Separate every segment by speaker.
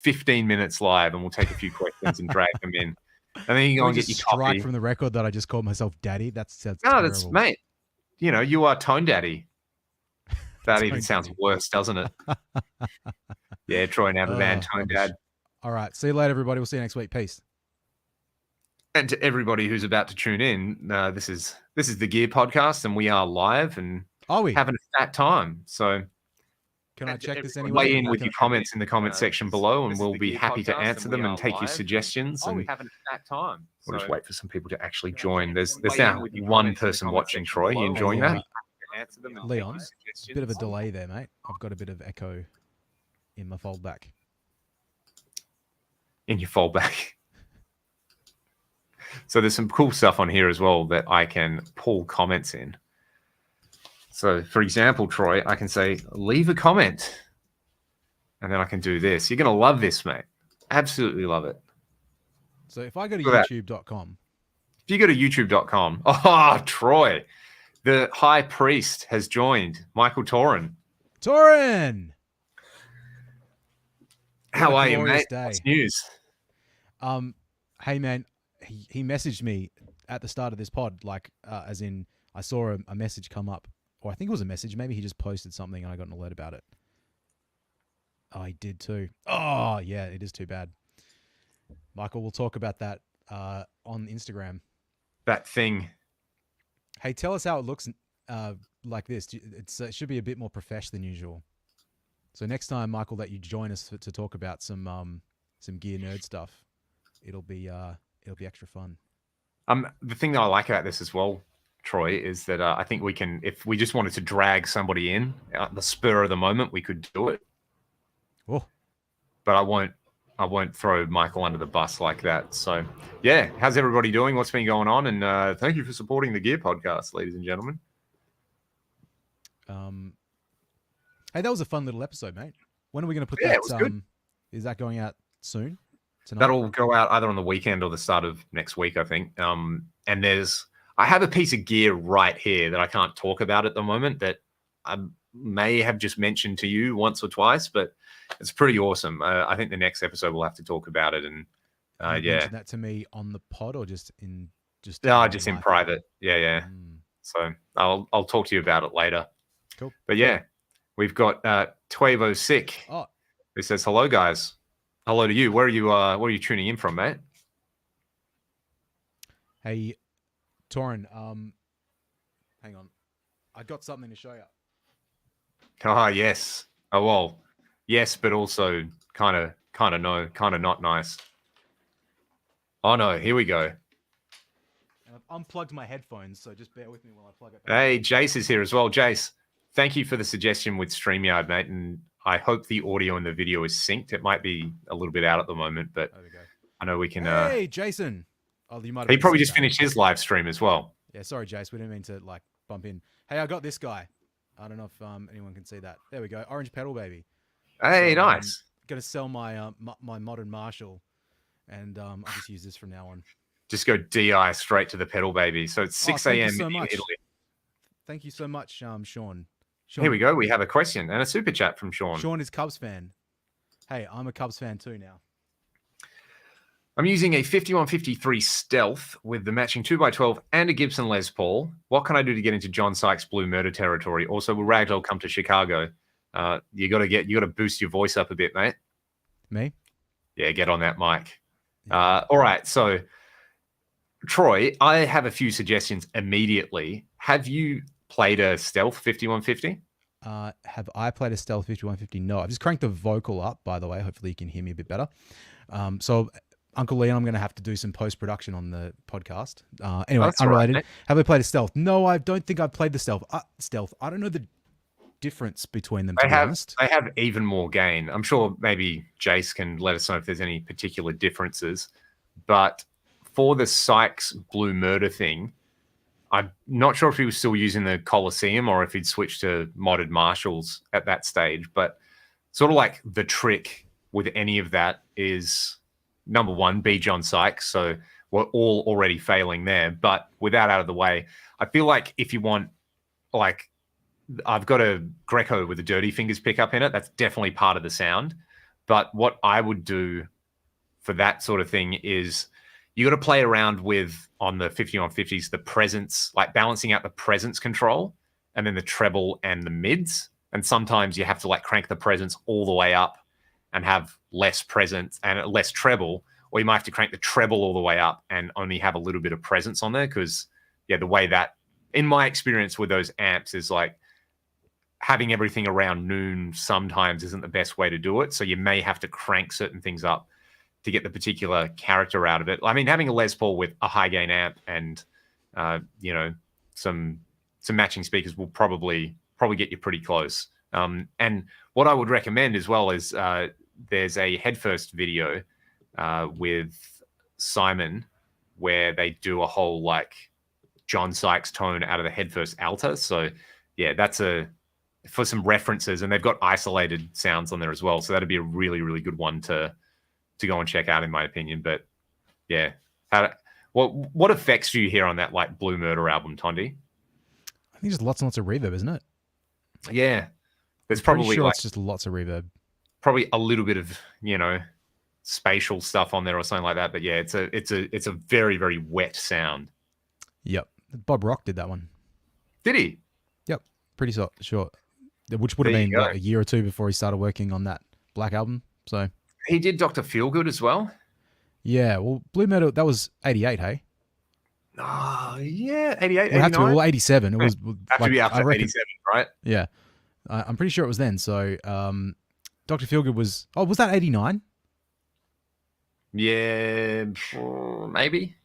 Speaker 1: 15 minutes live, and we'll take a few questions and drag them in. And then you can go and get your
Speaker 2: strike
Speaker 1: coffee.
Speaker 2: From the record that I just called myself daddy. That's
Speaker 1: no,
Speaker 2: terrible.
Speaker 1: that's mate. You know, you are Tone Daddy. That even sounds worse, doesn't it? Yeah, Troy now the band Tone Dad.
Speaker 2: All right, see you later, everybody. We'll see you next week. Peace.
Speaker 1: And to everybody who's about to tune in, this is the Gear Podcast, and we are live and having a fat time. So
Speaker 2: can I check this anyway?
Speaker 1: Weigh in with your comments in the comment section below, and we'll be happy to answer them and take your suggestions. And
Speaker 3: having a fat time.
Speaker 1: We'll just wait for some people to actually join. There's now one person watching. Troy, you enjoying that?
Speaker 2: Leon, bit of a delay there, mate. I've got a bit of echo in my foldback.
Speaker 1: In your foldback. So there's some cool stuff on here as well that I can pull comments in. So, for example, Troy, I can say, leave a comment. And then I can do this. You're going to love this, mate. Absolutely love it.
Speaker 2: So if I go to youtube.com.
Speaker 1: If you go to youtube.com. Oh, Troy. The High Priest has joined. Michael Torin.
Speaker 2: Torin!
Speaker 1: How are you, mate? What's news?
Speaker 2: Hey, man. He messaged me at the start of this pod, like, as in, I saw a message come up. Or I think it was a message. Maybe he just posted something and I got an alert about it. Oh, he did too. Oh, yeah, it is too bad. Michael, we'll talk about that on Instagram.
Speaker 1: That thing.
Speaker 2: Hey, tell us how it looks like this. It should be a bit more profesh than usual. So next time, Michael, that you join us to talk about some gear nerd stuff, it'll be extra fun.
Speaker 1: The thing that I like about this as well, Troy, is that I think we can, if we just wanted to drag somebody in at the spur of the moment, we could do it.
Speaker 2: Oh,
Speaker 1: but I won't throw Michael under the bus like that. So yeah, how's everybody doing? What's been going on? And thank you for supporting the Gear Podcast, ladies and gentlemen.
Speaker 2: Hey, that was a fun little episode, mate. When are we going to put that?
Speaker 1: It was good.
Speaker 2: Is that going out soon? Tonight?
Speaker 1: That'll go out either on the weekend or the start of next week, I think. And I have a piece of gear right here that I can't talk about at the moment that I may have just mentioned to you once or twice, but it's pretty awesome. I think the next episode we'll have to talk about it. And
Speaker 2: mention that to me on the pod or just in
Speaker 1: private. Yeah. So I'll talk to you about it later.
Speaker 2: Cool.
Speaker 1: But yeah, we've got Tuevo Sick.
Speaker 2: Oh,
Speaker 1: who says hello, guys. Hello to you. Where are you tuning in from, mate?
Speaker 2: Hey, Torin. Hang on. I got something to show you.
Speaker 1: Oh yes. Oh well. Yes, but also kind of no, kind of not nice. Oh no, here we go.
Speaker 2: And I've unplugged my headphones, so just bear with me while I plug it back.
Speaker 1: Hey, Jace is here as well. Jace, thank you for the suggestion with StreamYard, mate, and I hope the audio and the video is synced. It might be a little bit out at the moment, but
Speaker 2: there we go.
Speaker 1: I know we can.
Speaker 2: Hey, Jason. Oh, you might.
Speaker 1: He probably just finished his live stream as well.
Speaker 2: Yeah, sorry, Jace. We didn't mean to bump in. Hey, I got this guy. I don't know if anyone can see that. There we go. Orange pedal, baby.
Speaker 1: Hey, so, nice.
Speaker 2: Gonna sell my my modern Marshall, and I'll just use this from now on.
Speaker 1: Just go DI straight to the pedal, baby. So it's 6 a.m. in Italy.
Speaker 2: Thank you so much, Sean.
Speaker 1: Here we go. We have a question and a super chat from Sean.
Speaker 2: Sean is Cubs fan. Hey, I'm a Cubs fan too now.
Speaker 1: I'm using a 5153 Stealth with the matching 2x12 and a Gibson Les Paul. What can I do to get into John Sykes Blue Murder territory? Also, will Ragdoll come to Chicago? You got to boost your voice up a bit, mate.
Speaker 2: Me?
Speaker 1: Yeah, get on that mic. Yeah. All right, so Troy, I have a few suggestions immediately. Have you played a Stealth 5150?
Speaker 2: Have I played a Stealth 5150? No, I've just cranked the vocal up, by the way. Hopefully you can hear me a bit better. So Uncle Leon, I'm going to have to do some post-production on the podcast. Anyway, unrelated. Right, have I played a Stealth? No, I don't think I've played the Stealth. Stealth. I don't know the difference between them, to be honest.
Speaker 1: They have even more gain. I'm sure maybe Jace can let us know if there's any particular differences. But for the Sykes Blue Murder thing, I'm not sure if he was still using the Coliseum or if he'd switched to modded Marshalls at that stage. But sort of like the trick with any of that is, number one, be John Sykes. So we're all already failing there. But with that out of the way, I feel like if you want, I've got a Greco with a Dirty Fingers pickup in it. That's definitely part of the sound. But what I would do for that sort of thing is you got to play around with, on the 5150s, the presence, like balancing out the presence control and then the treble and the mids. And sometimes you have to like crank the presence all the way up and have less presence and less treble, or you might have to crank the treble all the way up and only have a little bit of presence on there. Because the way that, in my experience with those amps, is like having everything around noon sometimes isn't the best way to do it. So you may have to crank certain things up to get the particular character out of it. I mean, having a Les Paul with a high gain amp and some matching speakers will probably get you pretty close. And what I would recommend as well is there's a Headfirst video with Simon where they do a whole like John Sykes tone out of the Headfirst Alta. So yeah, that's for some references, and they've got isolated sounds on there as well. So that'd be a really, really good one to go and check out, in my opinion. But yeah, what effects do you hear on that like Blue Murder album, Tondi?
Speaker 2: I think just lots and lots of reverb, isn't it?
Speaker 1: Yeah, there's
Speaker 2: Pretty
Speaker 1: probably
Speaker 2: sure
Speaker 1: like
Speaker 2: it's just lots of reverb.
Speaker 1: Probably a little bit of spatial stuff on there or something like that. But yeah, it's a very, very wet sound.
Speaker 2: Yep, Bob Rock did that one.
Speaker 1: Did he?
Speaker 2: Yep, pretty sure. Which would have been a year or two before he started working on that Black album. So
Speaker 1: he did Dr. Feelgood as well.
Speaker 2: Yeah, well, Blue Metal, that was 88, hey?
Speaker 1: Oh, yeah, 88,
Speaker 2: 89? 87. It was
Speaker 1: have to be after 87, right?
Speaker 2: Yeah. I'm pretty sure it was then. So Dr. Feelgood was that 89?
Speaker 1: Yeah, maybe.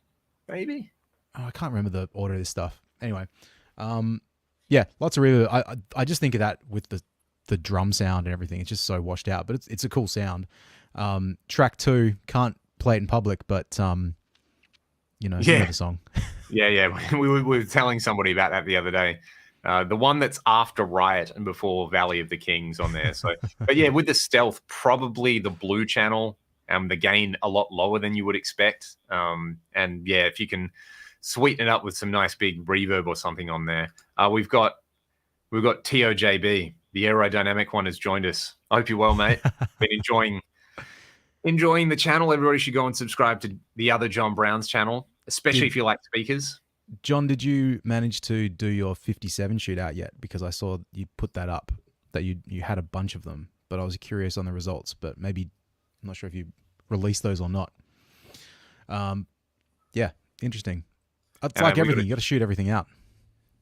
Speaker 2: Oh, I can't remember the order of this stuff. Anyway, yeah, lots of reverb. I just think of that with the drum sound and everything. It's just so washed out, but it's a cool sound. Track 2, can't play it in public, but you know the song.
Speaker 1: yeah. We were telling somebody about that the other day. The one that's after Riot and before Valley of the Kings on there. So, but yeah, with the Stealth, probably the blue channel, the gain a lot lower than you would expect. And yeah, if you can sweeten it up with some nice big reverb or something on there. We've got TOJB, the aerodynamic one, has joined us. I hope you're well, mate. Been enjoying the channel. Everybody should go and subscribe to the other John Brown's channel, especially if you like speakers.
Speaker 2: John, did you manage to do your 57 shootout yet? Because I saw you put that up, that you had a bunch of them, but I was curious on the results. But maybe, I'm not sure if you released those or not. Yeah, interesting. It's like everything. You got to shoot everything out.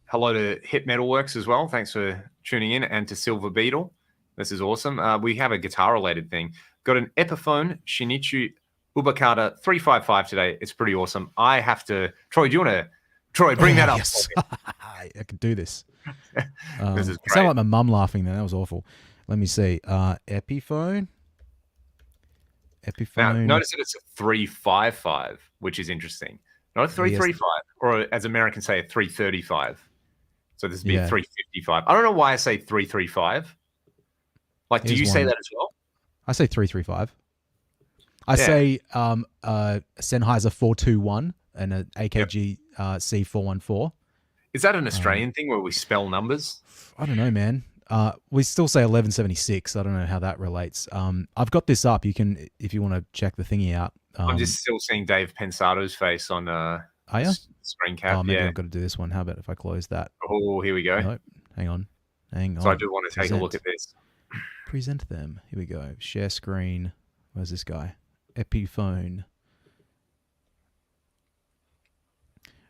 Speaker 1: Hello to Hit Metalworks as well. Thanks for tuning in, and to Silver Beetle. This is awesome. We have a guitar-related thing. Got an Epiphone Shinichi Ubakata 355 today. It's pretty awesome. I have to... Troy, do you want to... Troy, bring that up.
Speaker 2: Yes. I can do this.
Speaker 1: This is great.
Speaker 2: It sounded like my mum laughing then. That was awful. Let me see. Epiphone.
Speaker 1: Now, notice that it's a 355, which is interesting. Not a 335, or as Americans say, a 335. So this would be a 355. I don't know why I say 335. Like, do you say that as well?
Speaker 2: I say 335. I say Sennheiser 421 and an AKG C414.
Speaker 1: Is that an Australian thing where we spell numbers?
Speaker 2: I don't know, man. We still say 1176. I don't know how that relates. I've got this up. You can, if you want to check the thingy out.
Speaker 1: I'm just still seeing Dave Pensato's face on screen cap.
Speaker 2: Oh, maybe I've got to do this one. How about if I close that?
Speaker 1: Oh, here we go.
Speaker 2: Nope. Hang on.
Speaker 1: So I do want to take a look at this.
Speaker 2: Present them. Here we go. Share screen. Where's this guy? Epiphone.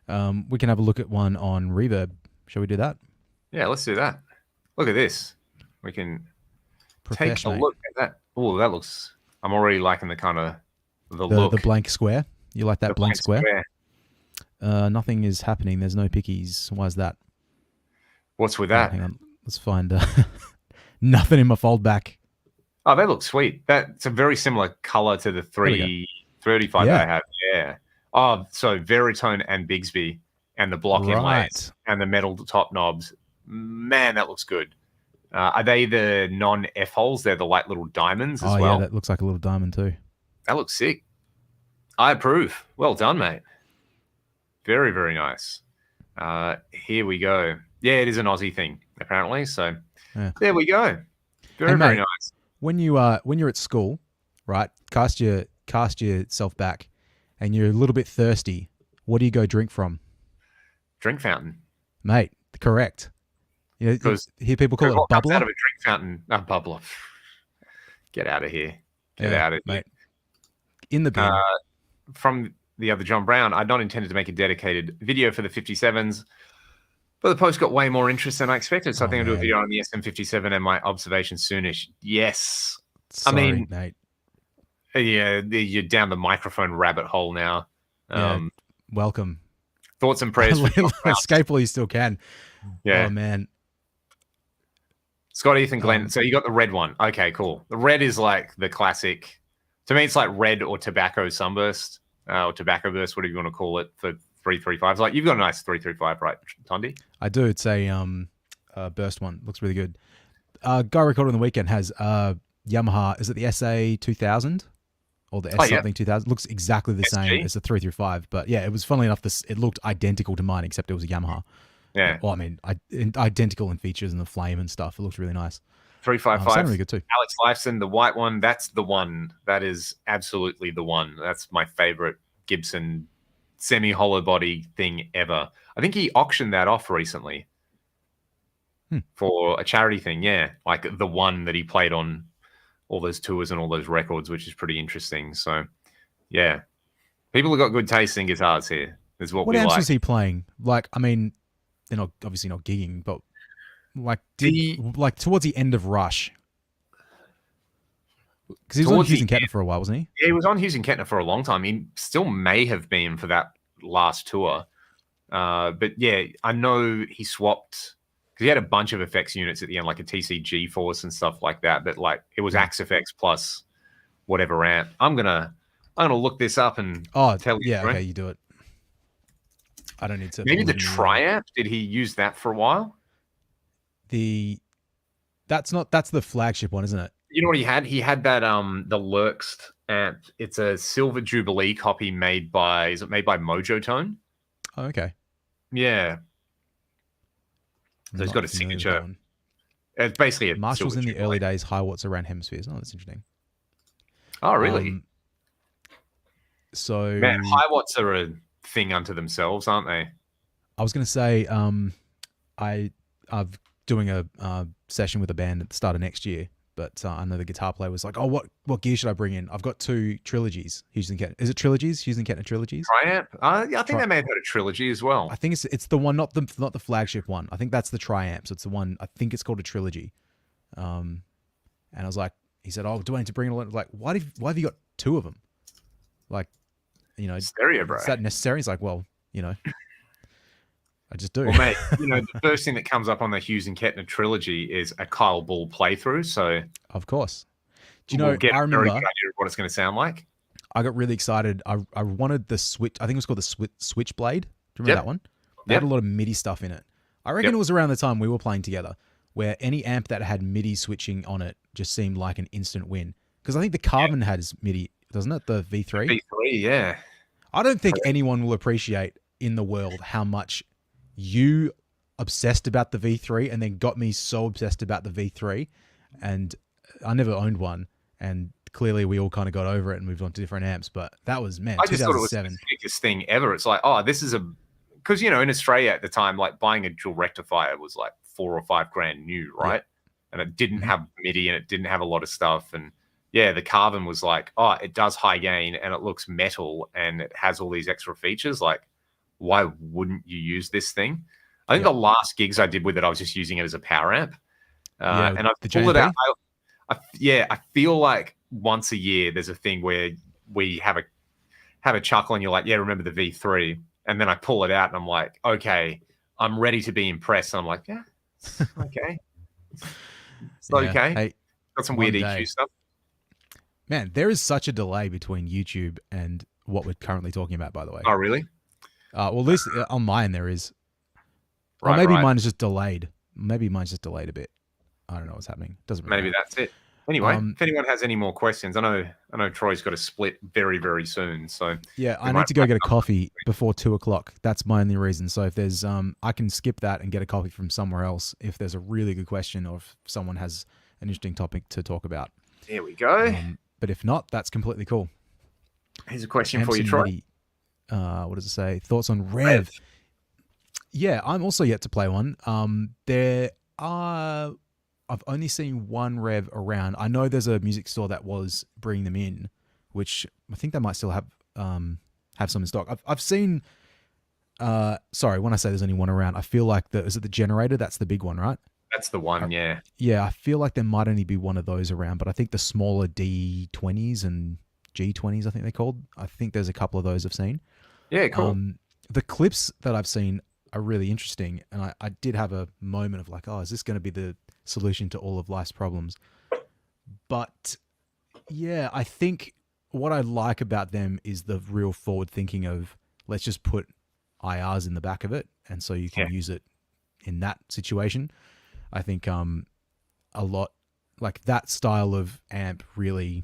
Speaker 2: We can have a look at one on Reverb. Shall we do that?
Speaker 1: Yeah, let's do that. Look at this. We can take a look at that. Oh, that looks... I'm already liking the kind of the look.
Speaker 2: The blank square. You like that blank square? Nothing is happening. There's no pickies. Why is that?
Speaker 1: What's with that?
Speaker 2: Hang on. Let's find nothing in my fold back.
Speaker 1: Oh, they look sweet. That's a very similar color to the 335 that I have. Yeah. Oh, so Veritone and Bigsby and the block inlays and the metal top knobs. Man, that looks good. Are they the non-F holes? They're the like little diamonds as well.
Speaker 2: Oh, yeah, that looks like a little diamond too.
Speaker 1: That looks sick. I approve. Well done, mate. Very, very nice. Here we go. Yeah, it is an Aussie thing, apparently. So there we go. Very, very nice.
Speaker 2: When you're at school, right? Cast yourself back, and you're a little bit thirsty. What do you go drink from?
Speaker 1: Drink fountain.
Speaker 2: Mate, correct. You hear people call it a
Speaker 1: what comes
Speaker 2: bubbler?
Speaker 1: out of a drink fountain? A bubbler. Get out of here. Get out of here.
Speaker 2: Mate. In the bin.
Speaker 1: From the other John Brown, I'd not intended to make a dedicated video for the 57s, but the post got way more interest than I expected. So I think I'll do a video on the SM57 and my observations soonish. Yes.
Speaker 2: Sorry, mate.
Speaker 1: Yeah, you're down the microphone rabbit hole now.
Speaker 2: Welcome.
Speaker 1: Thoughts and prayers.
Speaker 2: Escape while you still can.
Speaker 1: Yeah.
Speaker 2: Oh, man.
Speaker 1: Scott, Ethan, Glenn. So you got the red one. Okay, cool. The red is like the classic. To me, it's like red or tobacco sunburst or tobacco burst, whatever you want to call it, for 335s. Like you've got a nice 335, right, Tondi?
Speaker 2: I do. It's a burst one. Looks really good. Guy recorded on the weekend has Yamaha. Is it the SA 2000 or the S something 2000? Looks exactly the same as the 335. But yeah, it was funnily enough. It looked identical to mine, except it was a Yamaha.
Speaker 1: Yeah.
Speaker 2: Well, I mean, identical in features and the flame and stuff. It looks really nice.
Speaker 1: 355.
Speaker 2: Really good too.
Speaker 1: Alex Lifeson, the white one. That's the one. That is absolutely the one. That's my favorite Gibson semi-hollow body thing ever. I think he auctioned that off recently for a charity thing. Yeah, like the one that he played on all those tours and all those records, which is pretty interesting. So, yeah, people have got good taste in guitars here. Is what we like.
Speaker 2: What amps was he playing? Like, I mean, they're not obviously not gigging, but like towards the end of Rush, because he was on Hughes and Kettner for a while, wasn't he?
Speaker 1: Yeah, he was on Hughes and Kettner for a long time. He still may have been for that last tour. But yeah, I know he swapped because he had a bunch of effects units at the end, like a TCG Force and stuff like that. But like it was Axe effects plus whatever amp. I'm gonna look this up and tell you.
Speaker 2: Yeah, okay, you do it. I don't need to.
Speaker 1: Maybe the Triamp. Did he use that for a while?
Speaker 2: That's the flagship one, isn't it?
Speaker 1: You know what he had? He had that the Lurkst amp. It's a Silver Jubilee copy made by Mojo Tone?
Speaker 2: Oh, okay.
Speaker 1: Yeah. So he's got a signature. It's basically a
Speaker 2: Marshall's in the
Speaker 1: Jubilee.
Speaker 2: early days, high watts around hemispheres. Oh, that's interesting.
Speaker 1: Oh, really?
Speaker 2: So
Speaker 1: man, high watts are a thing unto themselves, aren't they?
Speaker 2: I was going to say, I'm doing a session with a band at the start of next year, but I know the guitar player was like, "Oh, what gear should I bring in? I've got 2 trilogies. Hughes and Kettner. Is it trilogies? Hughes and Kettner trilogies?
Speaker 1: Triamp? Yeah, I think they may have had a trilogy as well.
Speaker 2: I think it's the one, not the flagship one. I think that's the Triamp. So it's the one. I think it's called a trilogy. And I was like, he said, "Oh, do I need to bring it?" Like, why have you got 2 of them? Like, you know,
Speaker 1: stereo, bro.
Speaker 2: Is that necessary? He's like, well, you know, I just do.
Speaker 1: Well, mate, you know, the first thing that comes up on the Hughes and Kettner trilogy is a Kyle Bull playthrough. So,
Speaker 2: of course, do you know?
Speaker 1: Get
Speaker 2: I remember
Speaker 1: a very good idea of what it's going to sound like.
Speaker 2: I got really excited. I wanted the Switch. I think it was called the Switchblade. Do you remember that one? They had a lot of MIDI stuff in it. I reckon it was around the time we were playing together, where any amp that had MIDI switching on it just seemed like an instant win. Because I think the Carbon has MIDI, doesn't it? The V3.
Speaker 1: V3, yeah.
Speaker 2: I don't think anyone will appreciate in the world how much you obsessed about the V3 and then got me so obsessed about the V3. And I never owned one. And clearly we all kind of got over it and moved on to different amps. But that was, man,
Speaker 1: I just thought it was the biggest thing ever. It's like, oh, this is because, you know, in Australia at the time, like buying a dual rectifier was like $4 or $5 grand new, right? Yeah. And it didn't have MIDI and it didn't have a lot of stuff. And yeah, the Carbon was like, oh, it does high gain and it looks metal and it has all these extra features. Like, why wouldn't you use this thing? I think the last gigs I did with it, I was just using it as a power amp. And I pulled it out. I feel like once a year there's a thing where we have a chuckle and you're like, yeah, remember the V3? And then I pull it out and I'm like, okay, I'm ready to be impressed. And I'm like, yeah, okay. It's okay. Hey, got some weird EQ stuff.
Speaker 2: Man, there is such a delay between YouTube and what we're currently talking about, by the way.
Speaker 1: Oh, really?
Speaker 2: Well, at least on mine there is. Or maybe mine is just delayed. Maybe mine's just delayed a bit. I don't know what's happening. Doesn't really
Speaker 1: matter. That's it. Anyway, if anyone has any more questions, I know Troy's got a split very, very soon. So
Speaker 2: yeah, I need to go get a coffee before 2:00. That's my only reason. So if there's I can skip that and get a coffee from somewhere else if there's a really good question or if someone has an interesting topic to talk about.
Speaker 1: There we go.
Speaker 2: But if not, that's completely cool.
Speaker 1: Here's a question
Speaker 2: Amps
Speaker 1: for you,
Speaker 2: and
Speaker 1: Troy.
Speaker 2: MIDI. What does it say? Thoughts on Rev? Yeah, I'm also yet to play one. I've only seen one Rev around. I know there's a music store that was bringing them in, which I think they might still have some in stock. I've seen. Sorry, when I say there's only one around, I feel like is it the generator? That's the big one, right?
Speaker 1: That's the one, yeah.
Speaker 2: Yeah, I feel like there might only be one of those around, but I think the smaller D20s and G20s, I think they're called. I think there's a couple of those I've seen.
Speaker 1: Yeah, cool.
Speaker 2: The clips that I've seen are really interesting, and I did have a moment of like, oh, is this going to be the solution to all of life's problems? But yeah, I think what I like about them is the real forward thinking of let's just put IRs in the back of it, and so you can use it in that situation. I think a lot like that style of amp really,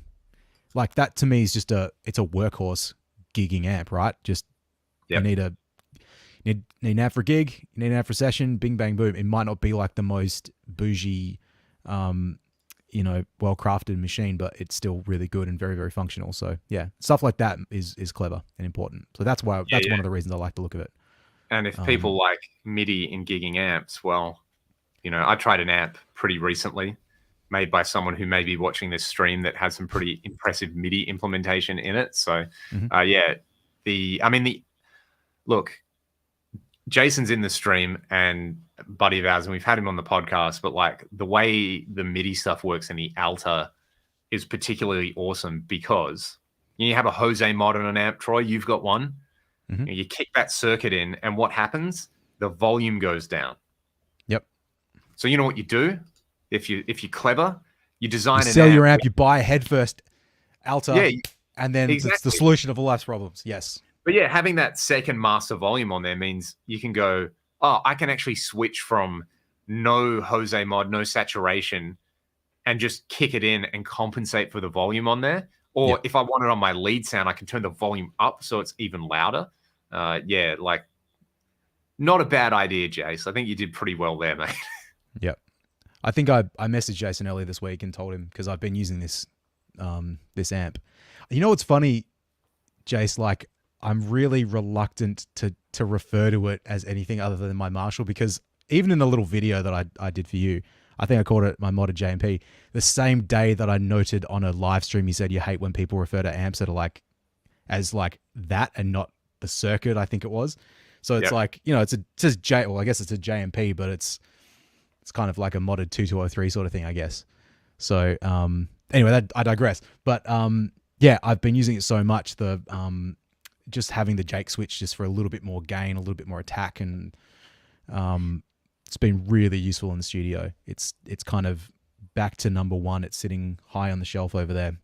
Speaker 2: like that to me is just it's a workhorse gigging amp, right? Just you need an amp for a gig, you need an amp for a session, bing bang boom. It might not be like the most bougie, well-crafted machine, but it's still really good and very, very functional. So yeah, stuff like that is clever and important. So that's why that's one of the reasons I like the look of it.
Speaker 1: And if people like MIDI in gigging amps, well, I tried an amp pretty recently made by someone who may be watching this stream that has some pretty impressive MIDI implementation in it. So look, Jason's in the stream and buddy of ours, and we've had him on the podcast, but like the way the MIDI stuff works in the Alta is particularly awesome because you have a Jose mod on an amp, Troy, you've got one. You kick that circuit in, and what happens? The volume goes down.
Speaker 2: Yep.
Speaker 1: So you know what you do? If you're clever, you design
Speaker 2: sell your amp, you buy a head first Alta, and then it's the solution of all life's problems. Yes.
Speaker 1: But yeah, having that second master volume on there means you can go, oh, I can actually switch from no Jose mod, no saturation, and just kick it in and compensate for the volume on there. Or if I want it on my lead sound, I can turn the volume up so it's even louder. Like not a bad idea, Jace. I think you did pretty well there, mate.
Speaker 2: Yep. I think I messaged Jason earlier this week and told him because I've been using this amp. You know what's funny, Jace? Like I'm really reluctant to refer to it as anything other than my Marshall because even in the little video that I did for you, I think I called it my modded JMP. The same day that I noted on a live stream, you said you hate when people refer to amps that are like as like that and not the circuit. I think it was. So it's like it says I guess it's a JMP, but it's kind of like a modded 2203 sort of thing, I guess. So anyway, I digress. But I've been using it so much just having the Jake switch just for a little bit more gain, a little bit more attack, and it's been really useful in the studio. It's kind of back to number one. It's sitting high on the shelf over there.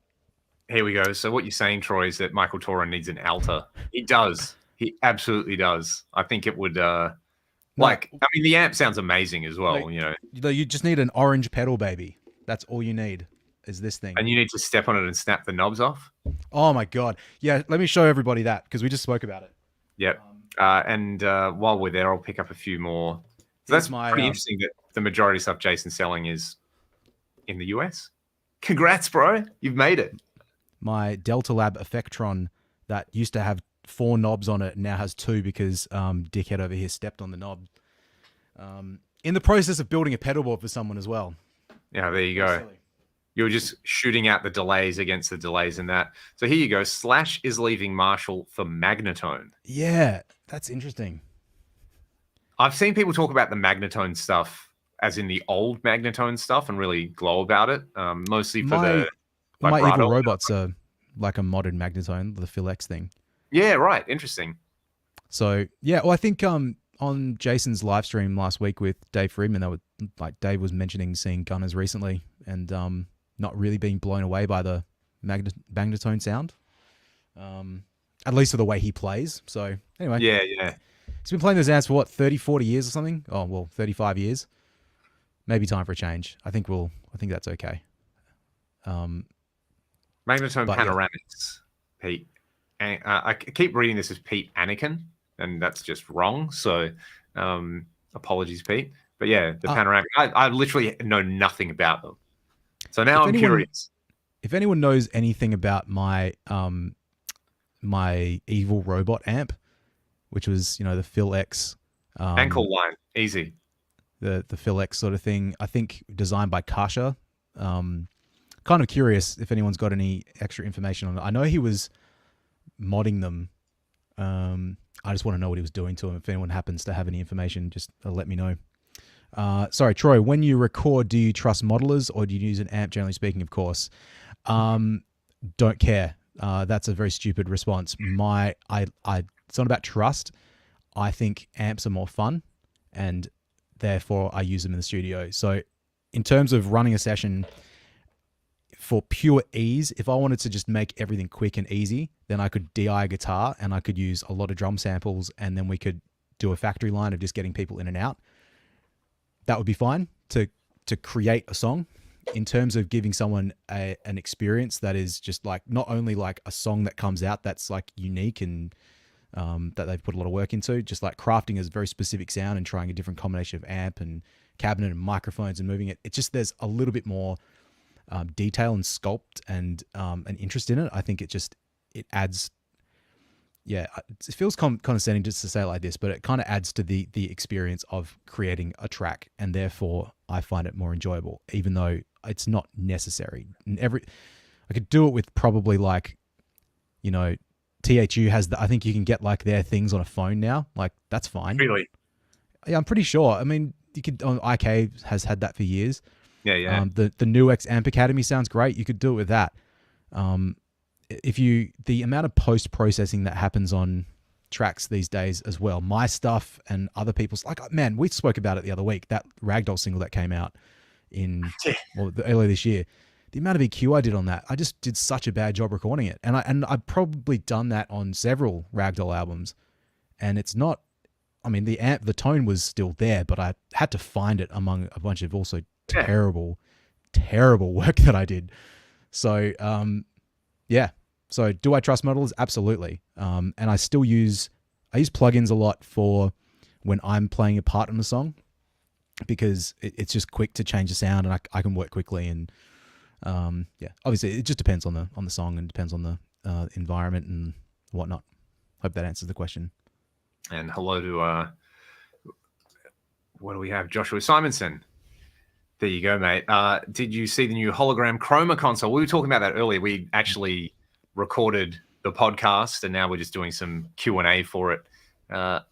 Speaker 1: Here we go. So what you're saying, Troy, is that Michael Toran needs an Alta. He does. He absolutely does. I think it would the amp sounds amazing as well.
Speaker 2: You just need an orange pedal, baby. That's all you need is this thing.
Speaker 1: And you need to step on it and snap the knobs off.
Speaker 2: Oh my God. Yeah. Let me show everybody that because we just spoke about it.
Speaker 1: Yep. And while we're there, I'll pick up a few more. So that's pretty interesting that the majority of stuff Jason's selling is in the US. Congrats, bro. You've made it.
Speaker 2: My Delta Lab Effectron that used to have 4 knobs on it now has 2 because dickhead over here stepped on the knob. In the process of building a pedal board for someone as well.
Speaker 1: Yeah, there you go. You're just shooting out the delays against the delays in that. So here you go. Slash is leaving Marshall for Magnatone.
Speaker 2: Yeah, that's interesting.
Speaker 1: I've seen people talk about the Magnatone stuff as in the old Magnatone stuff and really glow about it. Mostly for the
Speaker 2: my evil robots are like a modern Magnatone, the Phil X thing.
Speaker 1: Yeah, right. Interesting.
Speaker 2: So yeah, well, I think on Jason's live stream last week with Dave Friedman, Dave was mentioning seeing Gunners recently and not really being blown away by the Magnatone sound, at least for the way he plays. So anyway,
Speaker 1: yeah.
Speaker 2: He's been playing those amps for what, 30, 40 years or something? Oh, well, 35 years. Maybe time for a change. I think that's okay.
Speaker 1: Magnatone Panoramics, Pete. I keep reading this as Pete Anakin, and that's just wrong. So apologies, Pete. But yeah, the Panoramic, I literally know nothing about them. So now I'm curious.
Speaker 2: if anyone knows anything about my my evil robot amp, which was, you know, the Phil X,
Speaker 1: Ankle line, easy.
Speaker 2: the Phil X sort of thing. I think designed by Kasha. Kind of curious if anyone's got any extra information on it. I know he was modding them. I just want to know what he was doing to them. If anyone happens to have any information, just let me know. Sorry, Troy, when you record, do you trust modelers or do you use an amp, generally speaking, of course? Don't care. That's a very stupid response. It's not about trust. I think amps are more fun and therefore I use them in the studio. So in terms of running a session, for pure ease, if I wanted to just make everything quick and easy, then I could DI a guitar and I could use a lot of drum samples and then we could do a factory line of just getting people in and out. That would be fine to create a song. In terms of giving someone an experience that is just like not only like a song that comes out that's like unique and that they've put a lot of work into, just like crafting a very specific sound and trying a different combination of amp and cabinet and microphones and moving it. It's just there's a little bit more detail and sculpt and an interest in it. I think it adds, yeah, it feels condescending just to say it like this, but it kind of adds to the experience of creating a track, and therefore I find it more enjoyable, even though it's not necessary. And I could do it with probably like, you know, THU has I think you can get like their things on a phone now. Like that's fine.
Speaker 1: Really?
Speaker 2: Yeah, I'm pretty sure. I mean, you could IK has had that for years.
Speaker 1: Yeah.
Speaker 2: The new X Amp Academy sounds great. You could do it with that. The amount of post processing that happens on tracks these days as well, my stuff and other people's, like, man, we spoke about it the other week, that Ragdoll single that came out in earlier this year. The amount of EQ I did on that, I just did such a bad job recording it, and I've probably done that on several Ragdoll albums, and it's not. I mean, the tone was still there, but I had to find it among a bunch of also terrible work that I did. So, yeah. So do I trust modelers? Absolutely. And I use plugins a lot for when I'm playing a part in a song, because it's just quick to change the sound and I can work quickly. And, yeah, obviously it just depends on the song and depends on the environment and whatnot. Hope that answers the question.
Speaker 1: And hello to, what do we have? Joshua Simonson. There you go, mate. Did you see the new hologram chroma console? We were talking about that earlier. We actually recorded the podcast and now we're just doing some Q&A for it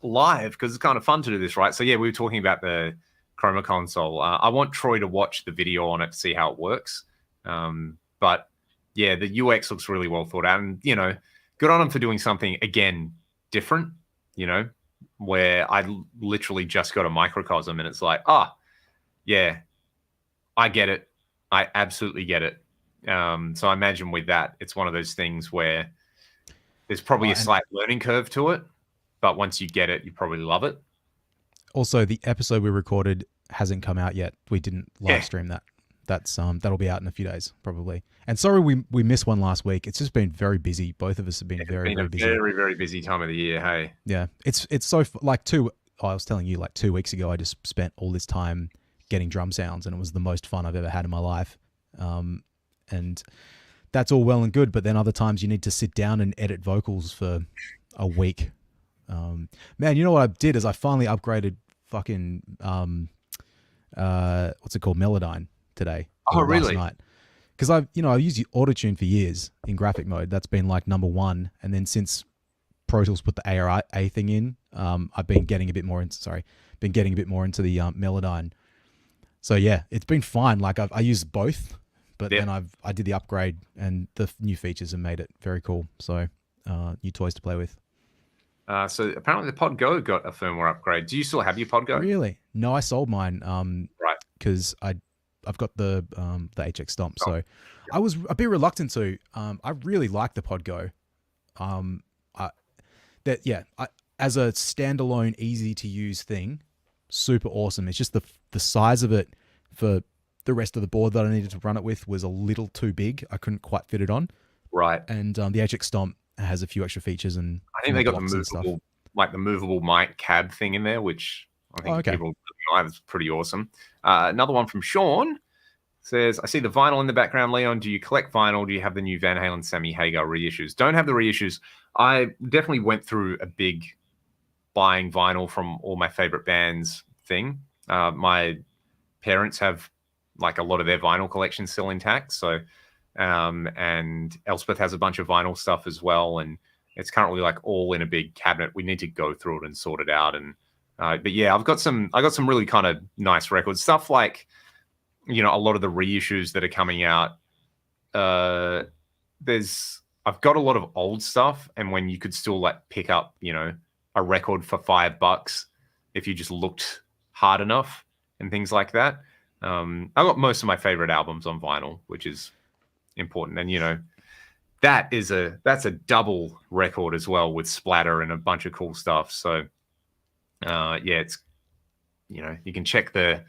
Speaker 1: live, because it's kind of fun to do this, right? So yeah, we were talking about the chroma console. I want Troy to watch the video on it to see how it works. But yeah, the UX looks really well thought out, and, you know, good on them for doing something, again, different, you know, where I literally just got a microcosm and it's like, yeah, I get it. I absolutely get it. So I imagine with that, it's one of those things where there's probably a slight learning curve to it, but once you get it, you probably love it.
Speaker 2: Also, the episode we recorded hasn't come out yet. We didn't live stream that. That's that'll be out in a few days probably. And sorry we missed one last week. It's just been very busy. Both of us have been very busy.
Speaker 1: Very busy time of the year. Hey.
Speaker 2: Yeah, it's so like I was telling you like 2 weeks ago, I just spent all this time getting drum sounds, and it was the most fun I've ever had in my life. And that's all well and good, but then other times you need to sit down and edit vocals for a week. Man, you know what I did is I finally upgraded fucking what's it called, Melodyne today.
Speaker 1: Oh, really?
Speaker 2: Last night. Because I've used Autotune for years in graphic mode. That's been like number one, and then since Pro Tools put the ARA thing in, I've been getting a bit more into the Melodyne. So yeah, it's been fine. Like I use both, but then I did the upgrade, and the new features have made it very cool. So new toys to play with.
Speaker 1: So apparently the Pod Go got a firmware upgrade. Do you still have your Pod Go?
Speaker 2: Really? No, I sold mine.
Speaker 1: Right.
Speaker 2: Because I've got the HX Stomp. So I was a bit reluctant to. I really like the Pod Go. As a standalone, easy to use thing, super awesome. It's just the size of it for the rest of the board that I needed to run it with was a little too big. I couldn't quite fit it on.
Speaker 1: Right.
Speaker 2: And the HX Stomp has a few extra features, and
Speaker 1: I think they got the movable mic cab thing in there, which I think people, that's pretty awesome. Another one from Sean. Says, I see the vinyl in the background. Leon, do you collect vinyl? Do you have the new Van Halen Sammy Hagar reissues? Don't have the reissues. I definitely went through a big buying vinyl from all my favorite bands thing. My parents have like a lot of their vinyl collection still intact. So, and Elspeth has a bunch of vinyl stuff as well. And it's currently like all in a big cabinet. We need to go through it and sort it out. And, but yeah, I got some really kind of nice records, stuff like, you know, a lot of the reissues that are coming out. I've got a lot of old stuff, and when you could still like pick up, you know, a record for $5 if you just looked hard enough and things like that. I got most of my favorite albums on vinyl, which is important. And you know, that's a double record as well with splatter and a bunch of cool stuff. So yeah, it's, you know, you can check the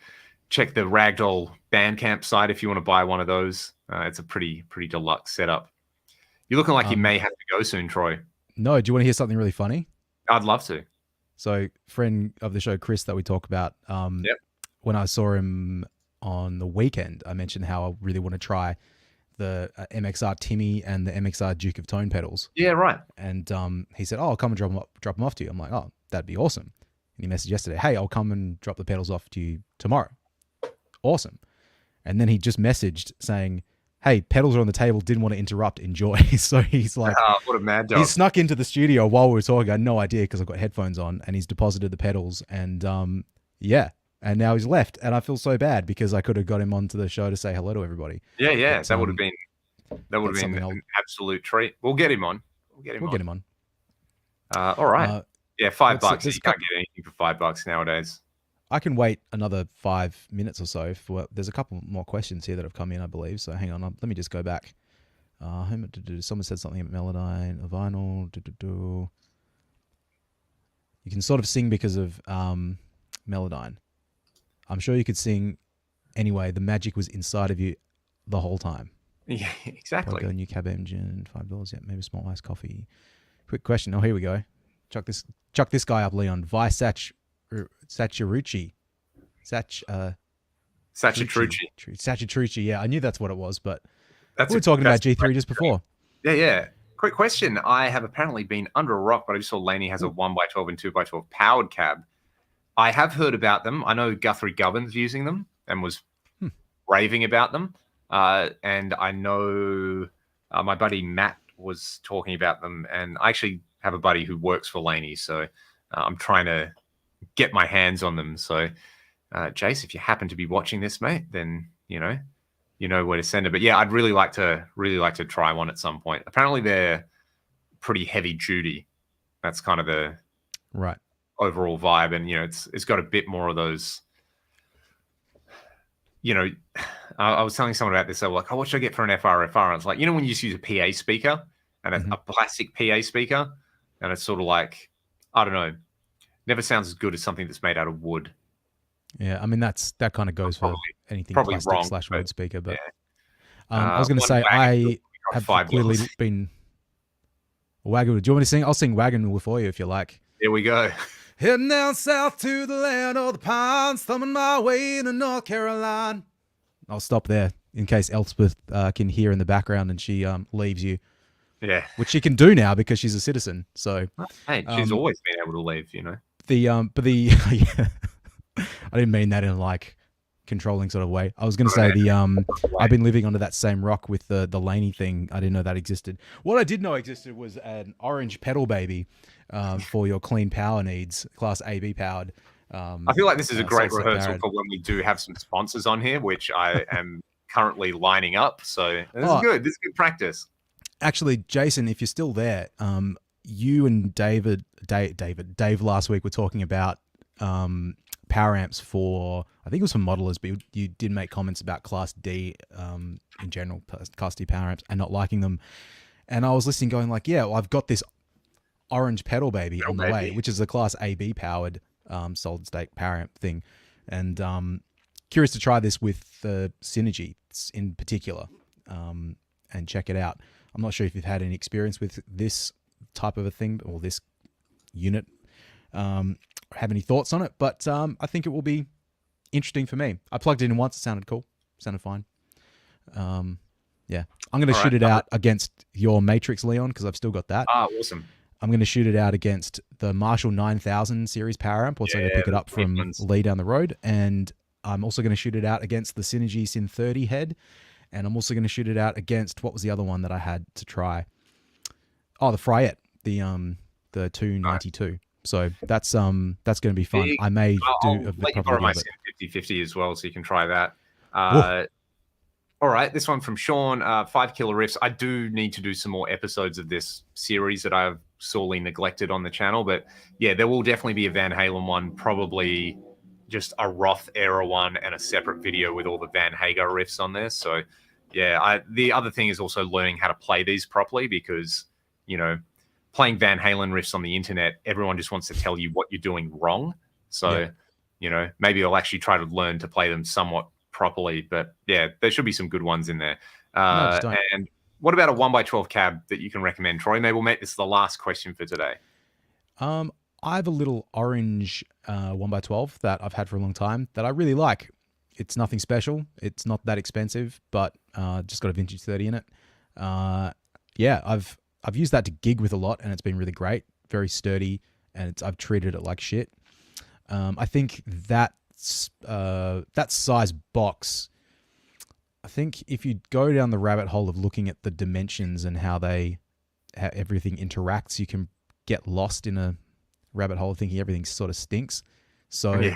Speaker 1: Ragdoll Bandcamp site if you want to buy one of those. It's a pretty deluxe setup. You're looking like you may have to go soon, Troy.
Speaker 2: No, do you want to hear something really funny?
Speaker 1: I'd love to.
Speaker 2: So, friend of the show, Chris, that we talk about, when I saw him on the weekend, I mentioned how I really want to try the MXR Timmy and the MXR Duke of Tone pedals.
Speaker 1: Yeah, right.
Speaker 2: And he said, "Oh, I'll come and drop them off to you." I'm like, "Oh, that'd be awesome." And he messaged yesterday, "Hey, I'll come and drop the pedals off to you tomorrow." Awesome. And then he just messaged saying, "Hey, pedals are on the table. Didn't want to interrupt. Enjoy." So he's like,
Speaker 1: what a mad dog.
Speaker 2: He snuck into the studio while we were talking. I had no idea because I've got headphones on, and he's deposited the pedals. And yeah, and now he's left. And I feel so bad because I could have got him onto the show to say hello to everybody.
Speaker 1: Yeah, but, that would have been an absolute treat. We'll get him on. We'll get him on. All right. Yeah, $5. You can't get anything for $5 nowadays.
Speaker 2: I can wait another 5 minutes or so. There's a couple more questions here that have come in, I believe. So hang on, let me just go back. Someone said something about Melodyne, a vinyl. You can sort of sing because of Melodyne. I'm sure you could sing anyway. The magic was inside of you the whole time.
Speaker 1: Yeah, exactly.
Speaker 2: Go new cab engine, $5. Yeah, maybe a small iced coffee. Quick question. Oh, here we go. Chuck this guy up, Leon. Sachirucci. Sachirucci. Yeah, I knew that's what it was, but we were talking about G3 just before.
Speaker 1: Yeah. Quick question. I have apparently been under a rock, but I just saw Laney has a 1x12 and 2x12 powered cab. I have heard about them. I know Guthrie Gubbins using them and was raving about them. And I know my buddy Matt was talking about them, and I actually have a buddy who works for Laney, so I'm trying to get my hands on them. So, Jace, if you happen to be watching this, mate, then you know where to send it. But yeah, I'd really like to try one at some point. Apparently, they're pretty heavy duty. That's kind of the
Speaker 2: right
Speaker 1: overall vibe, and you know, it's got a bit more of those. You know, I was telling someone about this. They were like, "Oh, what should I get for an FRFR?" And it's like, you know, when you just use a PA speaker and a plastic PA speaker, and it's sort of like, I don't know, never sounds as good as something that's made out of wood.
Speaker 2: Yeah, I mean that kind of goes for anything plastic / wood speaker. But
Speaker 1: yeah.
Speaker 2: I was going to say I have clearly been Wagon Wheel. Do you want me to sing? I'll sing Wagon Wheel for you if you like.
Speaker 1: Here we go.
Speaker 2: Heading down south to the land of the pines, thumbing my way into North Carolina. I'll stop there in case Elspeth can hear in the background and she leaves you.
Speaker 1: Yeah,
Speaker 2: which she can do now because she's a citizen. So
Speaker 1: hey, she's always been able to leave, you know.
Speaker 2: Yeah, I didn't mean that in like controlling sort of way. I was going to say I've been living under that same rock with the Laney thing. I didn't know that existed. What I did know existed was an orange pedal baby for your clean power needs, class AB powered.
Speaker 1: I feel like this is a great rehearsal for when we do have some sponsors on here, which I am currently lining up. So this is good. This is good practice.
Speaker 2: Actually, Jason, if you're still there, you and Dave last week were talking about power amps for, I think it was for modelers, but you did make comments about Class D in general, Class D power amps, and not liking them. And I was listening going like, yeah, well, I've got this orange pedal baby on the way, which is a Class AB powered solid state power amp thing. And curious to try this with the Synergy in particular and check it out. I'm not sure if you've had any experience with this type of a thing or this unit, or have any thoughts on it, but I think it will be interesting for me. I plugged it in once. It sounded cool. Sounded fine. Yeah, I'm going to shoot it out against your Matrix, Leon, because I've still got that.
Speaker 1: Ah, awesome.
Speaker 2: I'm going to shoot it out against the Marshall 9000 series power amp once I go pick it up from Lee down the road. And I'm also going to shoot it out against the Synergy Syn 30 head. And I'm also going to shoot it out against, what was the other one that I had to try? Oh, the Fryette, the 292. Nice. So that's going to be fun. I may do a bit
Speaker 1: of my 50/50 as well, so you can try that. All right, this one from Sean, 5 killer riffs. I do need to do some more episodes of this series that I've sorely neglected on the channel, but yeah, there will definitely be a Van Halen one, probably just a Roth era one and a separate video with all the Van Hagar riffs on there. So yeah, the other thing is also learning how to play these properly, because, you know, playing Van Halen riffs on the internet, everyone just wants to tell you what you're doing wrong. So, you know, maybe I'll actually try to learn to play them somewhat properly, but yeah, there should be some good ones in there. And what about a 1x12 cab that you can recommend, Troy? Maybe we'll make this the last question for today.
Speaker 2: I have a little orange 1x12 that I've had for a long time that I really like. It's nothing special. It's not that expensive, but just got a vintage 30 in it. Yeah, I've used that to gig with a lot, and it's been really great. Very sturdy, and I've treated it like shit. I think that size box, I think if you go down the rabbit hole of looking at the dimensions and how everything interacts, you can get lost in a rabbit hole thinking everything sort of stinks. So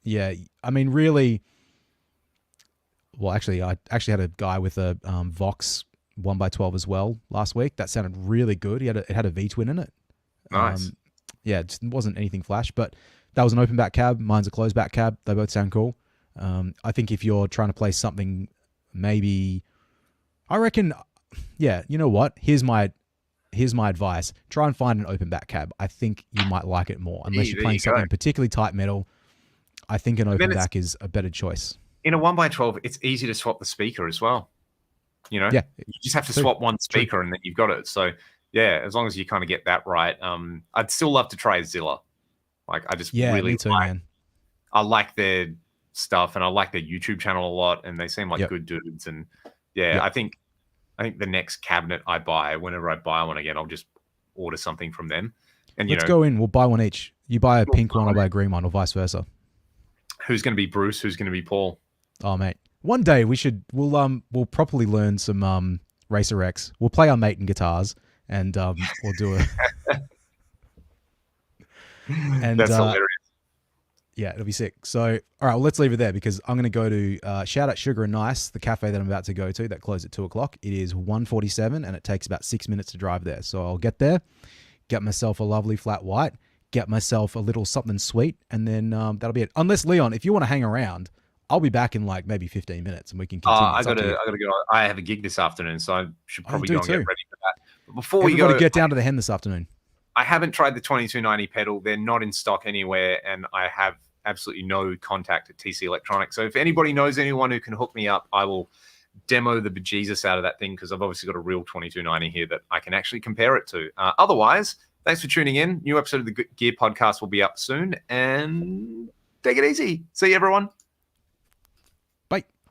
Speaker 2: yeah, I mean, really, well, actually, I actually had a guy with a Vox 1x12 as well last week. That sounded really good. It had a V-twin in it.
Speaker 1: Nice.
Speaker 2: Yeah, it wasn't anything flash, but that was an open back cab. Mine's a closed back cab. They both sound cool. I think if you're trying to play something, maybe, I reckon, yeah, you know what? Here's my advice. Try and find an open back cab. I think you might like it more. Unless you're playing something particularly tight metal, I think an open back is a better choice.
Speaker 1: In a 1x12, it's easy to swap the speaker as well. You know?
Speaker 2: Yeah.
Speaker 1: You just have to swap one speaker and then you've got it. So yeah, as long as you kind of get that right. I'd still love to try Zilla. Like, I just really
Speaker 2: me too, man.
Speaker 1: I like their stuff, and I like their YouTube channel a lot, and they seem like good dudes. And I think the next cabinet I buy, whenever I buy one again, I'll just order something from them. And
Speaker 2: let's go in. We'll buy one each. You buy a pink one, I'll buy a green one, or vice versa.
Speaker 1: Who's going to be Bruce? Who's going to be Paul?
Speaker 2: Oh, mate. One day we'll properly learn some Racer X. We'll play our mate in guitars, and we'll do it. And
Speaker 1: that's hilarious.
Speaker 2: Yeah, it'll be sick. So, all right, well, let's leave it there, because I'm going to go to shout out Sugar and Nice, the cafe that I'm about to go to that closed at 2:00. It is 1:47, and it takes about 6 minutes to drive there. So I'll get there, get myself a lovely flat white, get myself a little something sweet, and then that'll be it. Unless, Leon, if you want to hang around, I'll be back in like maybe 15 minutes, and we can continue.
Speaker 1: I gotta go. I have a gig this afternoon, so I should probably go and get ready for that. But before
Speaker 2: we go, get down to the hen this afternoon.
Speaker 1: I haven't tried the 2290 pedal. They're not in stock anywhere, and I have absolutely no contact at TC Electronics. So if anybody knows anyone who can hook me up, I will demo the bejesus out of that thing, because I've obviously got a real 2290 here that I can actually compare it to. Otherwise, thanks for tuning in. New episode of the Gear Podcast will be up soon, and take it easy. See you, everyone.